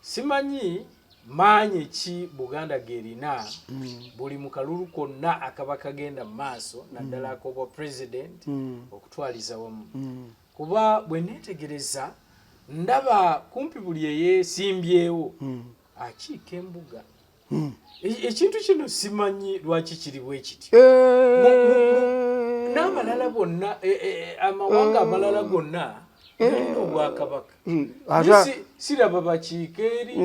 simanyi maanyi ki Buganda gerina buli mu kalulu konna akaba kagenda mu maaso naddala ak'obwa president okutwaliza wamu kuba bwe neetegereza ndaba kumpi buli eyeesimbyewo akiika embuga ekintu kino simanyi lwaki kiri bwe kiti n'amalala gonna amawanga amalala gonna galina obwakabaka siraba bakiikeeri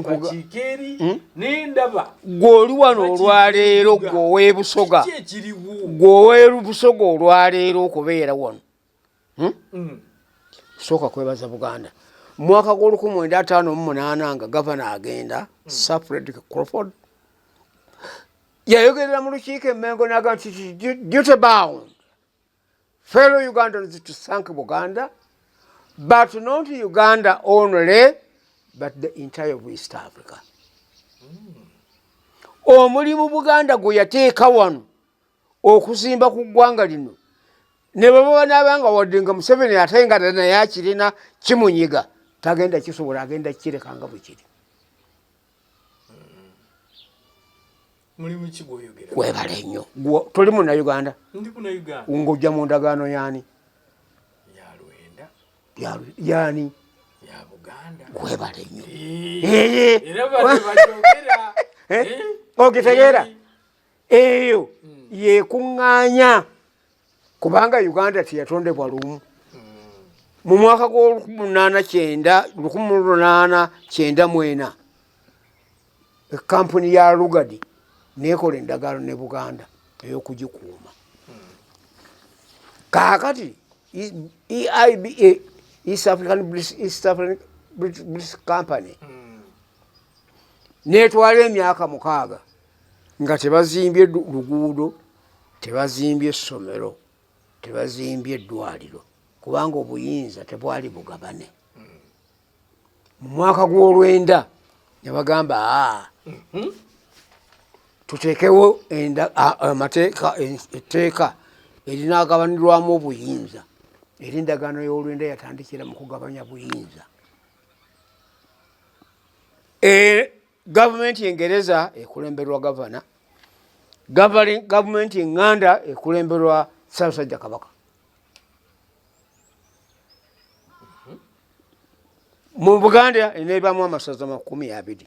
n'endaba gw'oli wano olwaleero gw'oweebusoga olwaleero okubeera wano sooka kwebaza Buganda mwaka gw'1958 nga gavana agenda Sir Frederick Crawford yayogerera mu lukiiko emengo naga nti duty bound fellow Ugandans to thank Buganda but not Uganda only but the entire of East Africa. Omulimu Buganda gwe yateeka wano okuzimba ku ggwanga lino ne baba n'abanga wadde nga Museveni ate nga naye akirina kimunyiga tagenda kisobola agenda kirekanga bwe kiri. Mulimu ki gw'oyogera? Webale nnyo tuli mu Uganda ndi ku Uganda ng'ojja mu ndagaano yaani yaani ya Buganda webale nnyo era bakyogera ogitegeera eyo yekuŋŋaanya kubanga Uganda teyatondebwa lumu mu mwaka gw'1894 ekampuni ya Lugard nekola endagaano ne Buganda ey'okugikuuma kaakati EIBA East African British Company netwala emyaka 6 nga tebazimbye luguudo tebazimbye essomero tebazimbye eddwaliro kubanga obuyinza tebwali bugabane. Mu mwaka gw'olwenda ne bagamba tuteekewo etteeka erinaagabanirwamu obuyinza era endagaano y'olwenda yatandikira mu kugabanya buyinza. Gavumenti Engereza ekulemberwa gavana, gavumenti eŋŋanda ekulemberwa Ssaabasajja Kabaka. Mu Buganda eneebaamu amasaza 20.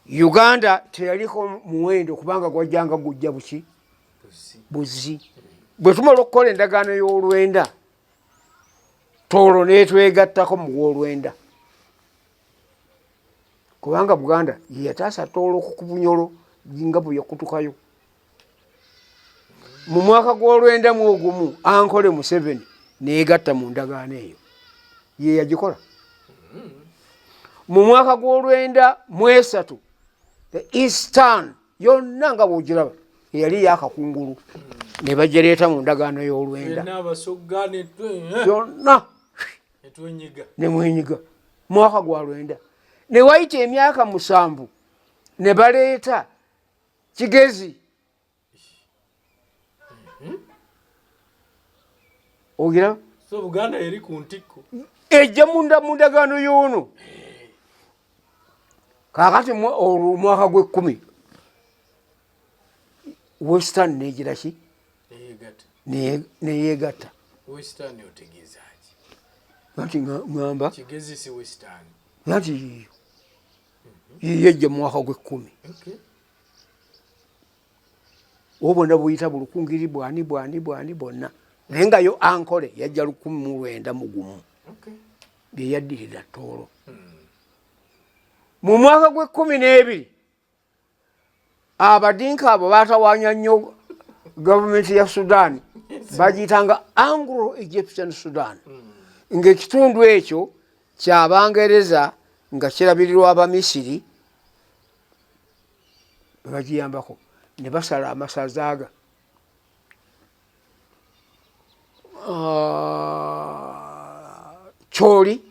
Uganda teyaliko muwendo kubanga gwajjanga gujja buzi. Bwe tumala okukola endagaano y'olwenda Toolo neetwegattako mu gw'olwenda kubanga Buganda yataasa Toolo ku Bunyolo nga bwe yakutukayo. Mu mwaka gw'olwenda mu ogumu Ankole Museveni neegatta mu ndagaano eyo ye yagikola. Mu mwaka gw'olwenda mu 3 the Eastern yonna nga bw'ogiraba yali yakakungulu ne bagireeta mu ndagaano y'olwenda yonna ne mwenyiga mwaka gwa lwenda ne wayita emyaka 7 ne baleeta Kigezi ogira so Buganda eri ku ntikko ejja mu ndagaano y'ono kaakati mwaka gw'10 Western negira ki neyegatta Western otegeezaki nti ngamba Kigezi si Western nti yejja mu mwaka gw'10 obona buyita bulukungiri bwani bonna naye nga yo Ankole yajja 1991 bye yaddirira Toolo. Mu mwaka gw'12 abadinka abo baatawaanya nnyo gavumenti ya Sudan bagiyitanga Anglo-Egyptian Sudan ng'ekitundu ekyo ky'Abangereza nga kirabirirwa Abamisiri bagiyambako ne basala amasaza aga Choli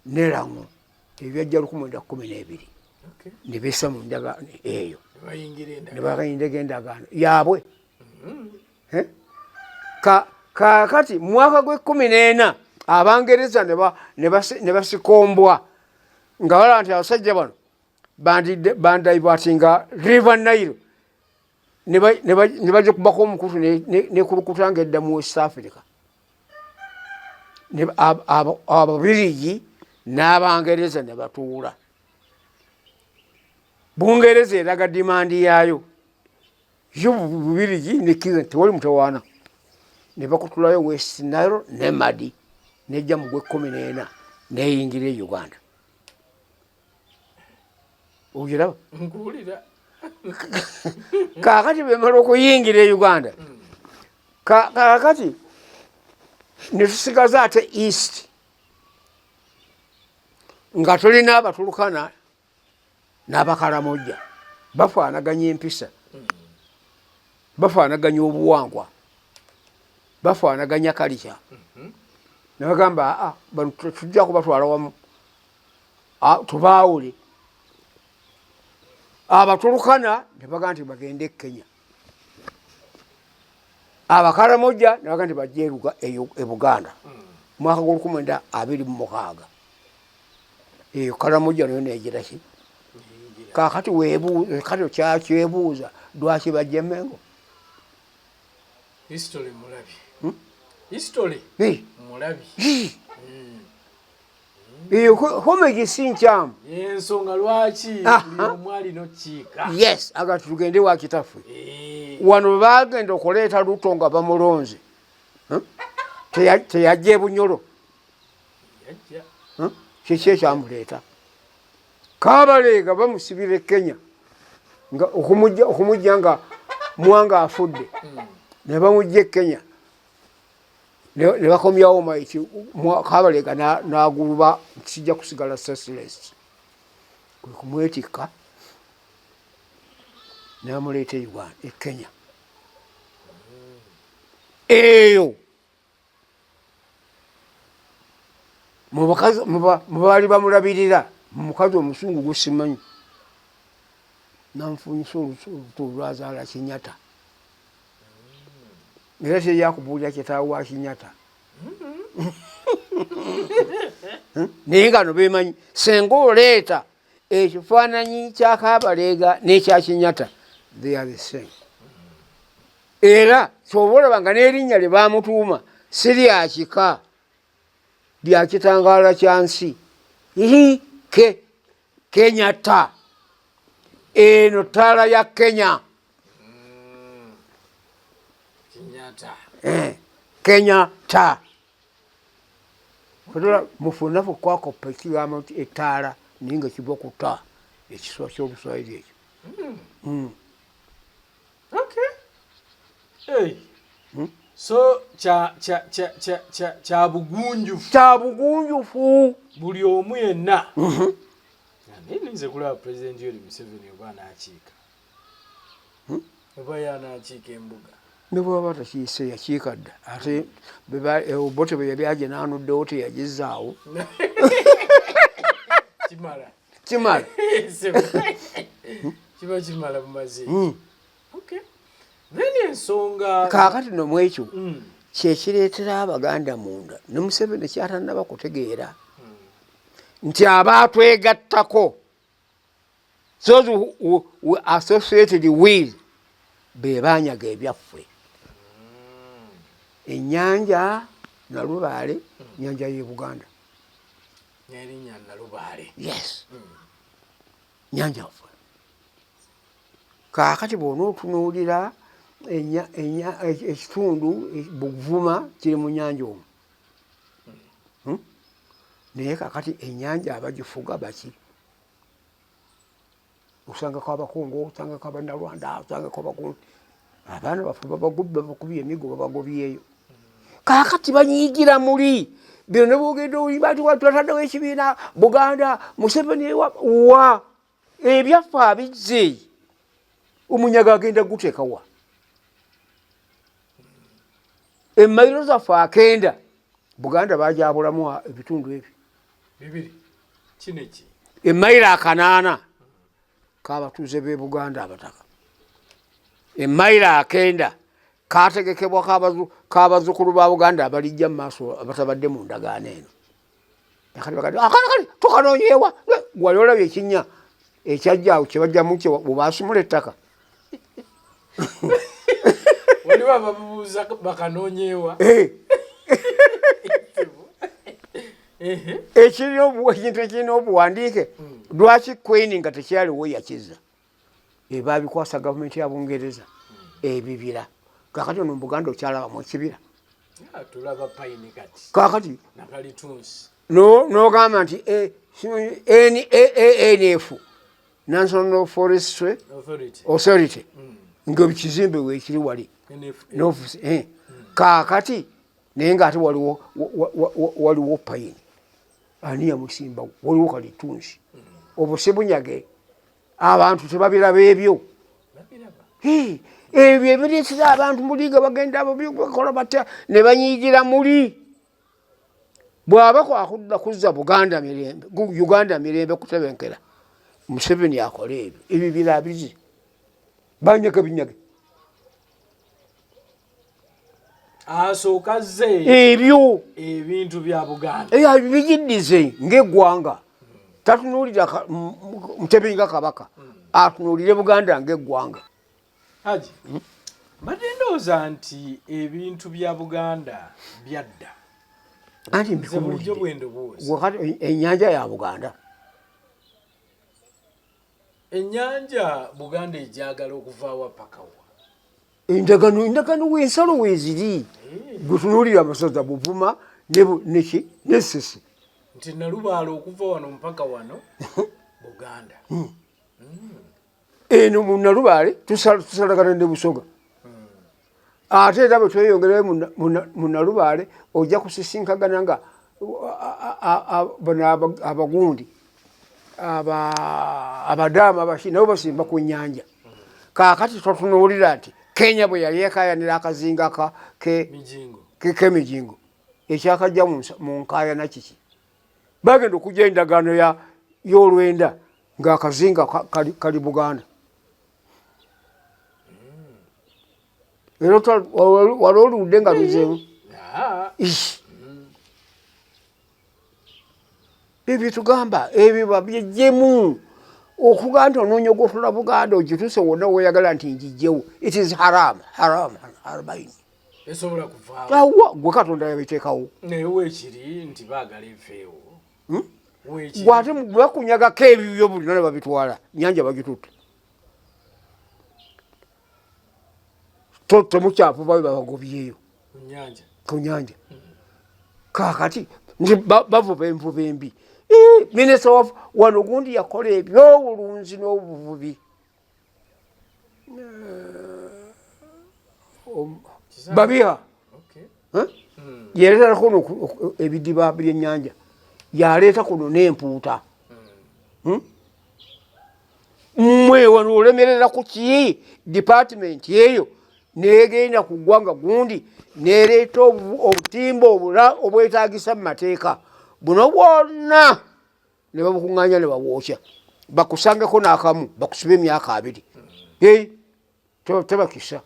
ne Lamu ebyajja 1912 ne beesa mu ndagaano eyo ne bayingira endagaano yaabwe. Kaakati mwaka gw'14 Abangereza ne basikombwa nga wala nti abasajja bano bandaivatinga River Nile ne bajja kubako omukutu ne kulukuta ng'edda mu West Africa. Ababirigi n'Abangereza ne batuula. Bungereza eraga dimandi yaayo yo Bubirigi ne kiza tewali mutawaana ne bakutulayo West Nile ne Madi nejja mu gw'e14 neyingira e Uganda. Ujiraba nkuwulira kaakati bemala okuyingira e Uganda kaakati ne tusigaza ate east nga tulina Abatulukana n'Abakaramojja bafaanaganya empisa, bafaanaganya obuwangwa, bafaanaganya kalica. Ne bagamba bano tujja kubatwala wamu tubaawule. Abatulukana ne bagamba nti bagende e Kenya, Abakaramojja ne bagamba nti bajje e Buganda mwaka gw'1926. Eyo Karamojja nayo negira ki kaakati kati kyakyebuuza lwaki bajja e Mengo. History mulabi. History mulabi. Eyo homegi si nkyamu. Ensonga lwaki omwali nokiika. Yes, agati tugende wa kitaffe. Wano bagenda okuleeta Ruto nga bamulonze. Teyajja e Bunyoro. Kiki ekyamuleeta? Kabalega bamusibira e Kenya nga okumujja nga Mwanga afudde ne bamujja e Kenya ne bakomyawo maiti Kabalega n'aguluba kijja kusigala Cecilist kwe kumwetikka n'amuleeta e Uganda e Kenya. Eyo mu baali bamulabirira mukazi omusungu gusimanyi nanfunyisa olutu lwazaala Kinyata era teyakubuulira kitaawe wa Kinyata naye nga no bemanyi senga oleeta ekifaananyi kya Kabalega n'ekya Kinyata they are the same. Era kyoba olaba nga n'erinnya lye baamutuuma si lya kika lya kitangaala kya nsi Kenyata. Eno ttaala ya Kenya. Kenyata. Kutola mufunafu kwakoppa ekigambo nti ettaala naye nga kiva ku tta ekiswa ky'Oluswayiri ekyo. Okay. Hey. So kya bugunjufu buli omu yenna. Nze kulaba President Yoweri Museveni oba anaakiika. Oba y'anaakiika embuga. Ne bw'aba takiise yakiika dda ate Obote bwe yali agye n'anuddewo teyagizaawo. Kimala. Kiba kimala bumaze. Okay. Then ensonga kaakati no mwekyo kyekireetera Abaganda munda ne Museveni kyatannaba kutegeera nti abaatwegattako those who associated with be baanyaga ebyaffe. Ennyanja Nalubaale, nnyanja y'e Buganda. N'erinnya Nalubaale. Yes. Nnyanja ffe. Kaakati bw'onootunuulira ekitundu Buvuma kiri mu nnyanja omwo. Naye kaakati ennyanja abagifuga baki? Osangako Abakongo, osangako Abannalwanda, osangako Abakunti. Abaana baffe babakubye emigo babagobyeyo. Kaakati banyiigira muli. Bino ne boogedde oyimba nti twataddewo ekibiina Buganda, Museveni wa ebyaffe abizze. Omunyaga agenda guteeka wa? Emmayiro zaffe 9 Buganda baajabulamu ebitundu ebyo. Bibiri. Kineki. Emmayiro 8 k'abatuuze b'e Buganda abataka. Emmayiro 9 kategekebwa kabazukulu ba Buganda abalijja mu maaso abatabadde mu ndagaano eno akali tukanonyeewa wali olabye ekinnya ekyajjaawo kyebajjamu bwebasumula ettaka waliwo ababuuza bakanonyeewa ekintu ekirina obuwandiike lwaki Queen nga tekyaliwo yakiza babikwasa gavumenti ya Bungereza ebibira kakati ono mu Buganda okyalabamu ekibira tulaba payini kati kakati nakalitunsi n'ogamba nti NAF National Forestry Authority ng'ekizimbe weekiri wali kaakati naye ng'ate waliwo payini ani yamusimba waliwo kalitunsi obusebunyage abantu tebabiraba ebyo ebyo ebireetera abantu muliga bagenda bakola batya ne banyiigira muli bw'aba kwakudda kuzza Uganda mirembe kutebenkera Museveni akola ebyo birabizi banyage binyage asooka zze ebyo ebintu bya Buganda bijiddize ng'eggwanga tatunuulira Mutebi nga kabaka atunuulire Buganda ng'eggwanga Haji mbadde ndowooza nti ebintu bya Buganda byadda anti bulijjo bwendowooza wakati ennyanja ya Buganda ennyanja Buganda ejagala okuvaawa pakawa endagano w'ensalo weeziri gutunuulira amasaza Buvuma n'Essese nti Nalubaale okuva wano mpaka wano Buganda eno mu Nalubaale tusalagana ne Busoga ate era bwe tweyongerayo mu Nalubaale ojja kusisinkagana nga abagundi abadaama abaki nabo basimba ku nnyanja kaakati twatunuulira nti Kenya bwe yali ekaayanira akazinga k'emijingo ekyakajja mu nkaayana kiki bagenda okujja endagaano y'olwenda ng'akazinga kali Buganda era wali oludde nga luzeemu ebyo tugamba ebyo babyejjemu okugaa nti onoonya ogwotola Buganda ogituuse wonna weeyagala nti njijjewo it is haram harabaini esobola kuvaawo gwe Katonda yabiteekawo naye weekiri nti baagala enfeewo gwate bakunyagako ebibyo buli nane babitwala nyanja bagitutte temukyafu babe babagobyeyo ku nyanja kaakati bavuba envuba embi minisita wano gundi yakola ebyobulunzi n'obuvubi babiha yaleeta kuno ebidiba by'ennyanja yaleeta kuno n'empuuta mmwe wano olemerera ku ki dipatimenti eyo negenda ku ggwanga gundi nereeta obutimba obwetaagisa mu mateeka buno bwonna ne babukuŋŋaanya ne babwokya bakusangeko n'akamu bakusiba emyaka 2 tebakisa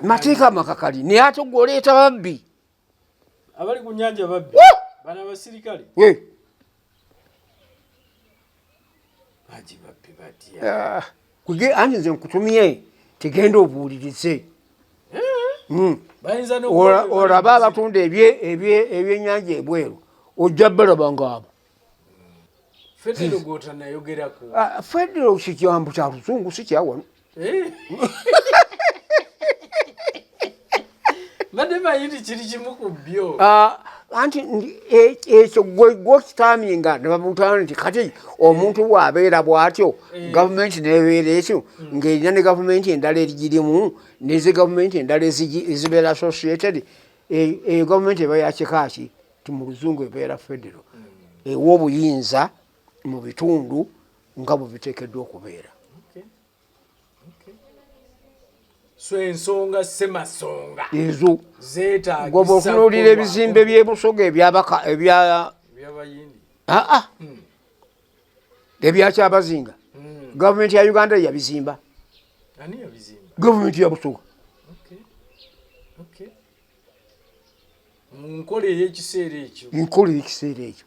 mateeka makakali naye ate gwe oleeta babbi abali ku nnyanja babbi bana abasirikale anti nze nkutumye tegenda obuulirize olaba abatunda ebyennyanja ebweru ojja balaba ngaabo Federo kigambo kya Luzungu si kyawano badde bayiti kiri kimu ku byo anti ekyo gwokitaminga ne bamutwala nti kati omuntu bw'abeera bw'atyo gavumenti nebeera ekyo ng'erina ne gavumenti endala erigirimu neze gavumenti endala ezibeera associated eyo gavumenti eba yakikaaki ti mu Luzungu ebeera federo ewa obuyinza mu bitundu nga bwe biteekeddwa okubeera so ensonga semasonga ezo zeetaagisa goba okunuulira ebizimbe by'ebusoga ebyabayindi ebyakyabazinga gavumenti ya Uganda yabizimba ani yabizimba gavumenti ya Busoga Okay. Munkola y'ekiseera ekyo. Nkola y'ekiseera ekyo.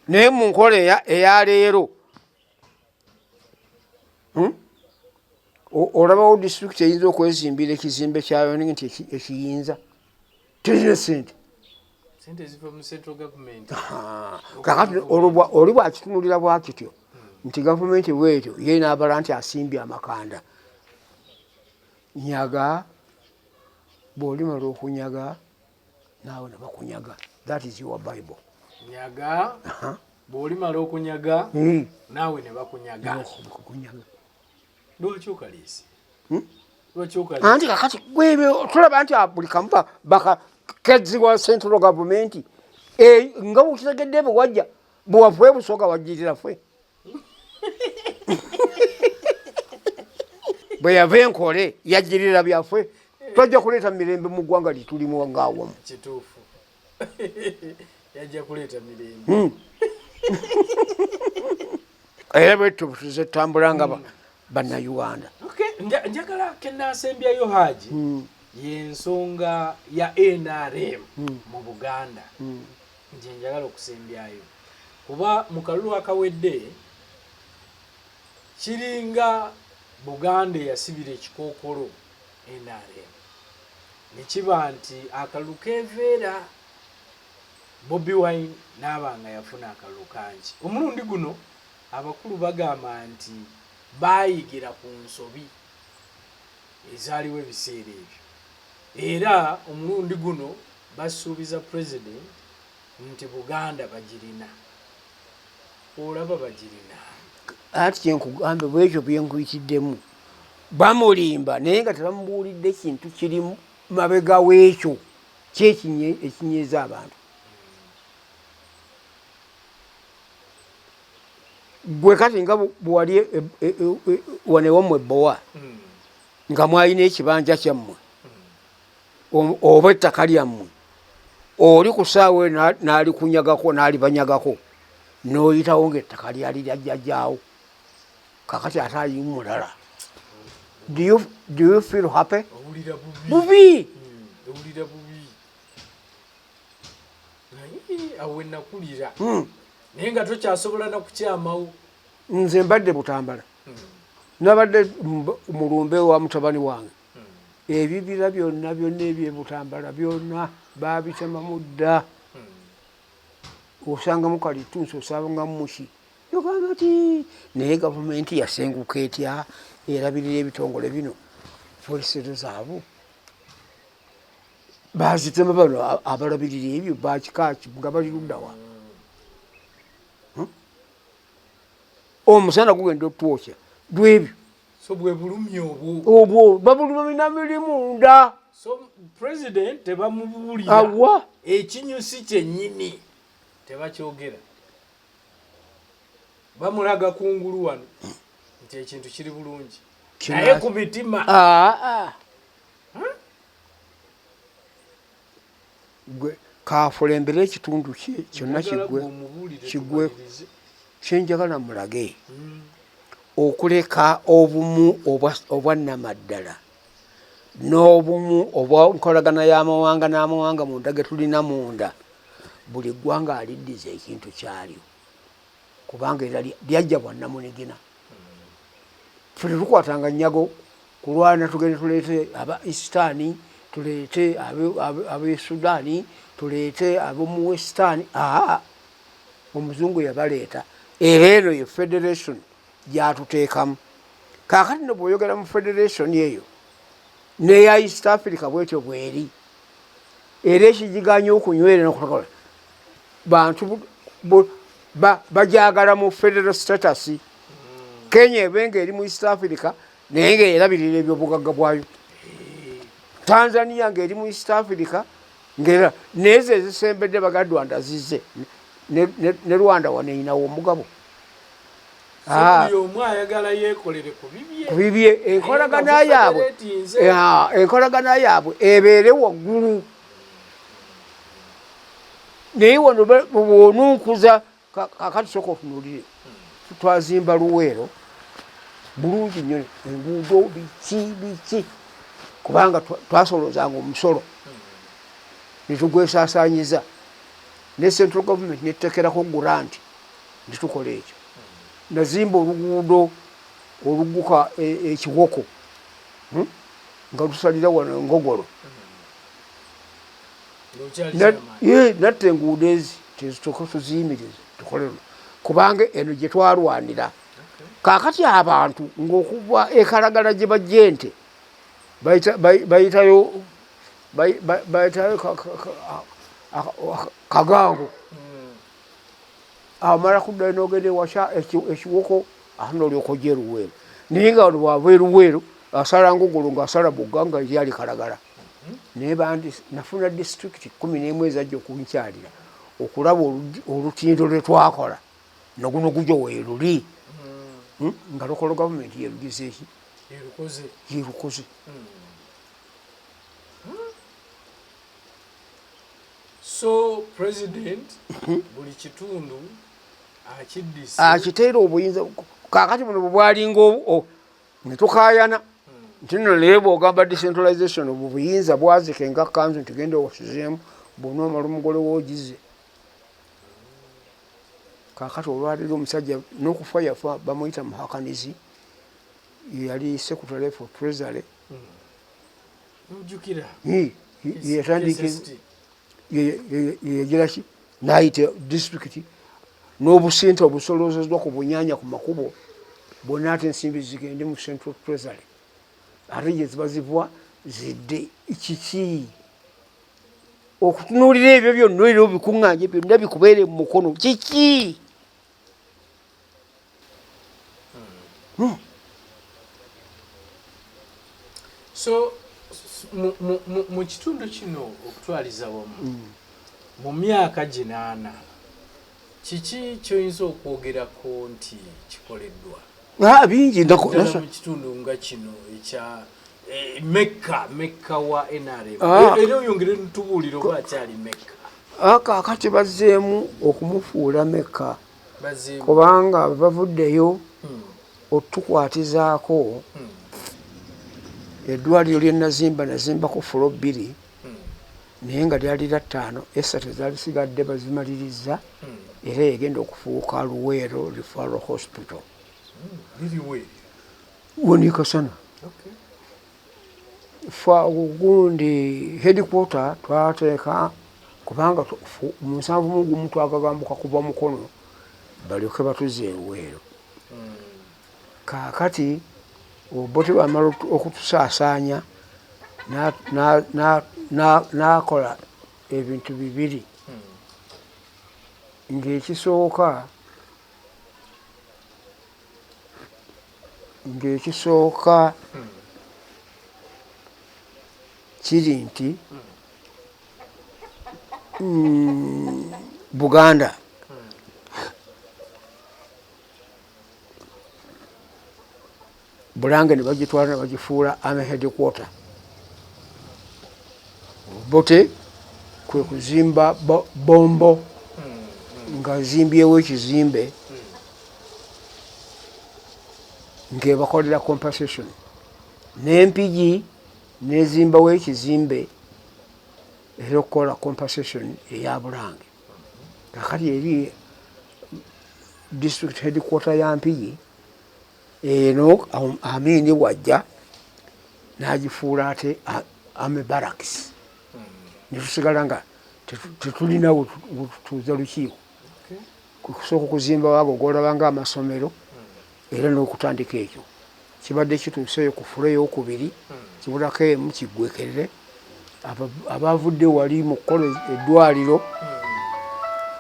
Naye mu nkola eya leero olabawo disitulikiti eyinza okwezimbira ekizimbe kyayo nti ekiyinza terina sente. Sente ziva mu central government. Kakati oli bwakitunulira bwakityo nti gavumenti bwetyo ye n'abala nti asimbye amakanda. Nyaga bw'olimala okunyaga naawe ne bakunyaga. That is your Bible. Nyaga bw'olimala okunyaga naawe ne bakunyaga. Lwaki okaliisi? Lwaki okaliisi? Anti kakati gwebyo tulaba nti buli kamu bakakedziwa central government nga bukitegedde bwe wajja bwe waffe busooka wajjirira ffe. Bwe yava enkole yajjirira byaffe. Twajja kuleeta mirembe mu ggwanga litulimu ngaawamu. Kituufu. Yajja kuleeta mirembe. Era bwetyo tuze tutambula nga bannayuganda. Njagala kennaasembyayo Haji y'ensonga ya NRM mu Buganda. Nje njagala okusembyayo. Kuba mu kalulu akawedde kiringa Buganda yasibira ekikookolo NRM. Ne kiba nti akalulu keeveera Bobi Wine n'abanga yafuna akalulu kangi. Omulundi guno abakulu bagamba nti baayigira ku nsobi ezaaliwo ebiseera ebyo. Era omulundi guno basuubiza president nti Buganda bagirina. Olaba bagirina. Ati kyenkugambe bwekyo byenkuyitiddemu. Bamulimba naye nga tebamubuulidde ekintu kirimu mabega w'ekyo ekinyeeza abantu. Gwe kati nga bwali wanewammwe Bowa nga mwalina ekibanja kyammwe oba ettaka lyammwe oli ku ssaawa n'alikunyagako n'alibanyagako n'oyitawo ng'ettaka lyali lya jjajjaawo kakati ate alimu mulala. Do you feel happy? Owulira bubi. Owulira bubi. Naye awe nakulira. Naye nga tokyasobola nakukyamawo. Nze mbadde Butambala. Nabadde mulumbe wa mutabani wange. Ebibira byonna eby'e Butambala byonna baabitemamu dda. Osangamu kalitunsi osangamu muki. Yogamba ati naye gavumenti yasenguka etya erabirira ebitongole bino polisero zaabo. Baazitema bano abalabirira ebyo bakikaaki nga bali luddawa. Omusana gugenda otwokya lw'ebyo. So bwe bulumi obwo babulumina mirimu nda. So president tebamubuulira awa ekinyusi kyennyini tebakyogera. Bamulaga kungulu wano nti ekintu kiri bulungi naye ku mitima. Gwe kaafulembera ekitundu kyonna kigwe kyenjagala mulage okuleka obumu obwannamaddala n'obumu obwankolagana y'amawanga n'amawanga munda ge tulina munda. Buli ggwanga aliddiza ekintu kyalyo kubanga era lyajja bwannamunigina. Ffe tetukwatanga nnyago kulwana tugende tuleete aba Eastani, tuleete ab'e Sudaani, tuleete ab'omu Westani. Omuzungu yabaleeta era eno ye federation gyatuteekamu. Kaakati no bw'oyogera mu federation eyo n'eya East Africa bwetyo bweri era ekigiganya okunywera n'okukola bantu bajagala mu federal status. Kenya ebenga eri mu East Africa naye ng'erabirira ebyobugagga bwayo. Tanzania ng'eri mu East Africa ng'era nezo ezisembedde bagadwanda zizze ne Rwanda waneyinawo omugabo. Omu ayagala yeekolere ku bibye. Enkolagana yaabwe ebeere waggulu. Naye wano bw'onunkuza kakati sooka otunuulire twazimba Luweero bulungi nnyo, enguudo biki kubanga twasolozanga omusolo netugwesaasanyiza ne central government netutekerako grant netukola ekyo. Nazimba oluguudo oluguka ekiwoko nga lusalira wano Ngogolo. Natte enguudo ezi tezituuka tuziyimirize tukole kubanga eno gye twalwanira. Kaakati abantu ng'okuva ekalagala gye bajja ente bayitayo Kagango amala kuddayo n'ogenda ewasha ekiwoko n'olyoka ojja Eruweero naye nga wano bwava Eruweero asala Ngogolo ng'asala Bugga lyali Kalagala. Naye nafuna disitulikiti 11 ezajja okunkyalira okulaba olutindo lwe twakola noguno gujja weeruli nga local government yerugize eki yerukoze. So president buli kitundu akiteera obuyinza. Kaakati buno bwabwalinga netukayana nti no naye bwogamba decentralization obwo buyinza bwazike nga kanzu nti genda owasizeemu bw'onoomala omugole woogize. Kaakati olwaliro omusajja n'okufa yafa bamuyita Muhakanizi yali secretary for treasury yegiraki n'ayita district n'obusente obusolozezwa ku bunyanya ku makubo bonna ate ensimbi zigende mu central treasury ate gye ziba zivwa zidde kiki okutunuulira ebyo byonna era obikuŋŋaanye byonna bikubeere mu mukono kiki. So mu kitundu kino okutwaliza wamu mu myaka gino 4 kiki kyoyinza okwogerako nti kikoleddwa? Bingi mu kitundu nga kino ekya Mecca wa NRM era oyongere ntubuulire oba akyali Mecca. Kaakati bazzeemu okumufuula Mecca kubanga bavuddeyo otukwatizaako eddwaliro lye nazimbako fulo 2 naye nga lyali lya 5 esatu ezalisigadde bazimaliriza era egenda okufuuka Luweero Referral Hospital wonikasana. Fa gundi headquarter twateeka kubanga mu 7 twagagambuka kuva mukono balyoke batuze Luweero. Kaakati obote bamala okutusaasaanya n'akola ebintu 2 ng'ekisooka kiri nti Buganda Bulange ne bagitwala ne bagifuula Army headquarter. Bote kwe kuzimba bombo nga zimbyewo ekizimbe ng'ebakolera compensation n'Empigi nezimbawo ekizimbe era okukola compensation eya Bulange. Kakati eri district headquarter ya Mpigi eno Amini wajja n'agifuula ate Army barracks netusigala nga tetulina wetutuuza lukiiko kusooka okuzimba waago golabanga amasomero era n'okutandika ekyo kibadde kituuseeyo ku fulo ey'okubiri kibulako emu kiggwekerere abavudde wali mu kukola eddwaliro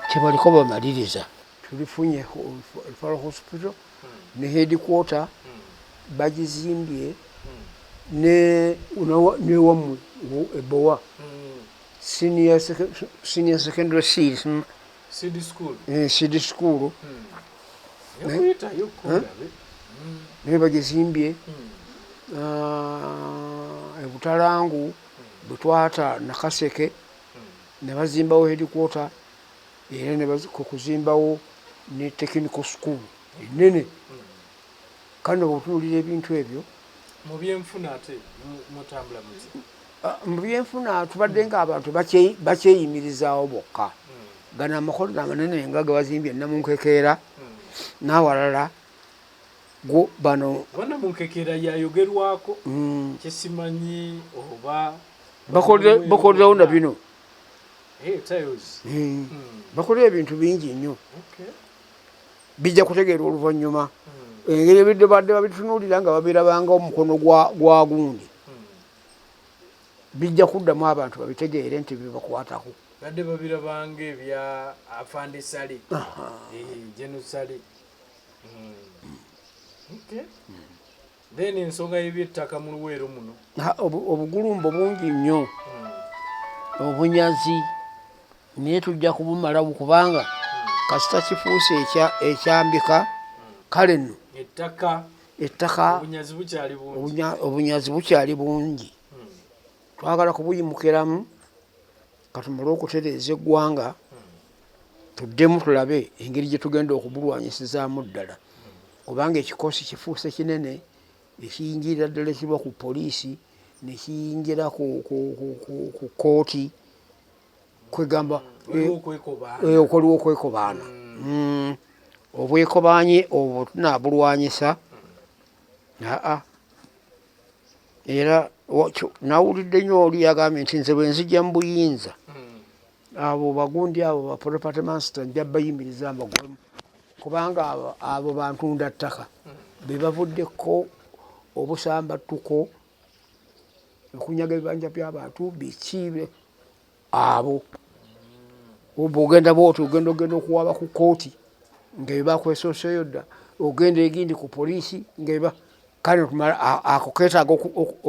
kyebaliko bamaliriza. Tulifunye Referral Hospital ne headquarter bagizimbye newammwe Ebowa senior secondary seed school naye bagizimbye. Ebutalangu Butwata Nakaseke ne bazimbawo headquarter era ne kuzimbawo ne technical school enene. Kandi bw'otunuulira ebintu ebyo mu byenfuna ate mutambula muti mu byenfuna tubadde ng'abantu bakyeyimirizaawo bokka gano amakolero amanene nga ge bazimbye Namunkekeera n'awalala bano Namunkekeera yayogerwako kyesimanyi oba bakolerewo na bino tayozi bakolewo ebintu bingi nnyo bijja kutegeera oluvannyuma engeri ebidde badde babitunuulira nga babirabanga omukono gwa gundi bijja kuddamu abantu babitegeere nti bibakwatako badde babirabanga ebya Afande Sale Genusale then ensonga y'ebyettaka mu Luweero muno obugulumbo bungi nnyo obunyazi naye tujja kubumalawo kubanga kasita kifuuse ekyambika kale nno ettaka obunyazi bukyali bungi twagala kubuyimukiramu katumale okutereeza eggwanga tuddemu tulabe engeri gye tugenda okubulwanyisizaamu ddala kubanga ekikoosi kifuuse kinene ekiyingira ddala ekiba ku poliisi nekiyingira ku kooti kwegamba okoliwo okwekobaana obwekobaanye obwo tunaabulwanyisa era nawulidde nnyo oli yagambye nti nze bwe nzija mu buyinza abo bagundi abo baproperty master nja bayimiriza mbagwemu kubanga abo bantunda ttaka be bavuddeko obusambattuko okunyaga ebibanja by'abantu bikiibe abo bw'ogenda bwoti ogenda okuwaba ku kooti ngaebakwesoseeyo dda ogenda egindi ku poliisi kale tumala ako keetaaga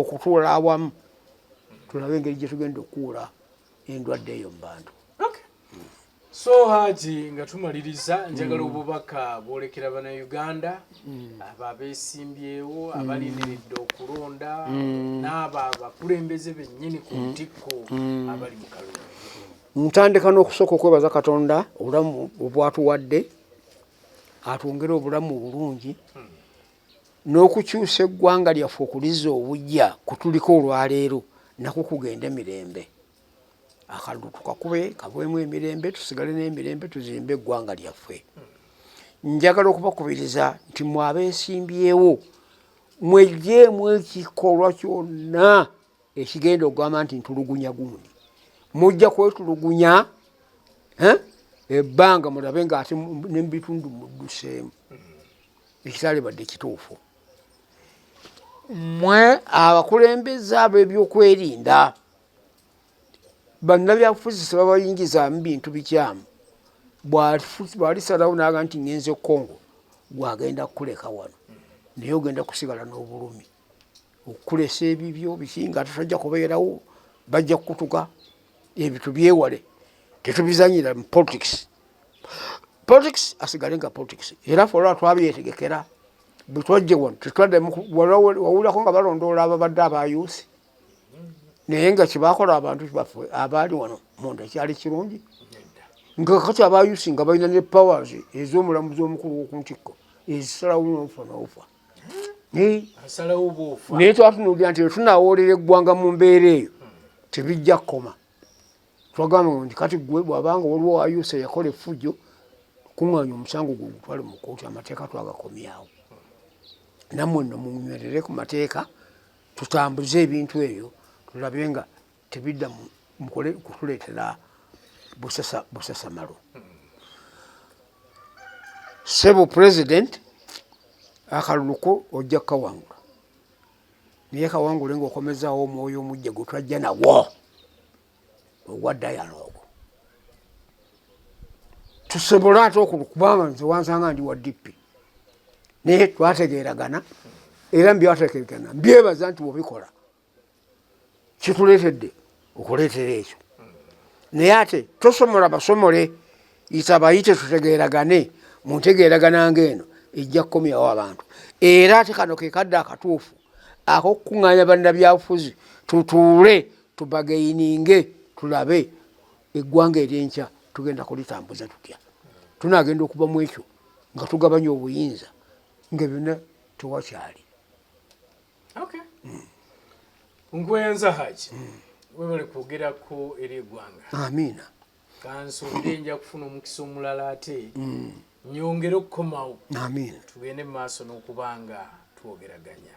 okutuula awamu tulabe engeri gye tugenda okuwula endwadde eyo mu bantu. So Haji nga tumaliriza njagala obubaka bwolekera bannayuganda abo abeesimbyewo abaliniridde okulonda n'abo abakulembeze bennyini ku ntikko abali mu kalulu. Ntandika n'okusooka okwebaza Katonda obulamu obwatuwadde atwongere obulamu bulungi n'okukyusa eggwanga lyaffe okuliza obujja kutuliko olwaleero nako kugenda emirembe akalulu tukakube kabwemu emirembe tusigale n'emirembe tuzimbe eggwanga lyaffe. Njagala okubakubiriza nti mwe abeesimbyewo mweggyemu ekikolwa kyonna ekigenda okugamba nti ntulugunya gundi mujja kwetulugunya ebbanga mulabe ng'ate n'ebitundu mudduseemu ekitaalibadde kituufu. Mmwe abakulembeze ab'ebyokwerinda bannabyabufuzi babayingizaamu bintu bikyamu bw'alisalawo n'aga nti ngenze Congo gwagenda kukuleka wano naye ogenda kusigala n'obulumi okukulesa ebibyo biki nga tutajja kubeerawo bajja kukutuka ebyo tubyewale tetubizanyira mu politics asigale nga politics era ffe olwa twabyetegekera bwe twajje wano wawulirako nga balondoola ababadde abayuusi naye nga kyebakola abantu baffe abaali wano munda kyali kirungi nga kati abayuusi nga balina ne powers ez'omulamuzi omukulu w'oku ntikko ezisalawo n'ofa n'ofa naye twatunuulira nti tunawoolera eggwanga mu mbeera eyo tebijja kkoma twagamba nti kati gwe bw'abanga waliwo ayuusi yakola effujjo kuŋŋaanya omusango gwe gutwale mu kkooti amateeka twagakomyawo nammwe nno munywerere ku mateeka tutambuze ebintu ebyo tulabe nga tebidda mukole kutuleetera busasamalo. Ssebo President akaluluko ojja kukawangula naye kawangule ng'okomezaawo omwoyo omujja gwe twajja nawo ogwa dialogue tusobole ate okubanga nze wansanga ndi wa DP naye twategeeragana era mbyategeeragana mbyebaza nti bwobikola kituleetedde okuleetera ekyo naye ate tosomola basomole itabayite tutegeeragane mu ntegeeragana ng'eno ejja kukomyawo abantu era ate kano ke kadde akatuufu ak'okukuŋŋaanya bannabyabufuzi tutuule tubageininge tulabe eggwanga ery'enkya tugenda kulitambuza tutya tunaagenda okuva mu ekyo nga tugabanya obuyinza nga byonna tewakyali. nkwenza haji webale kwogerako eri eggwanga amina kansubire nja kufuna omukisa omulala ate nyongere okukomawo amina tugende mu maaso n'okubanga twogeraganya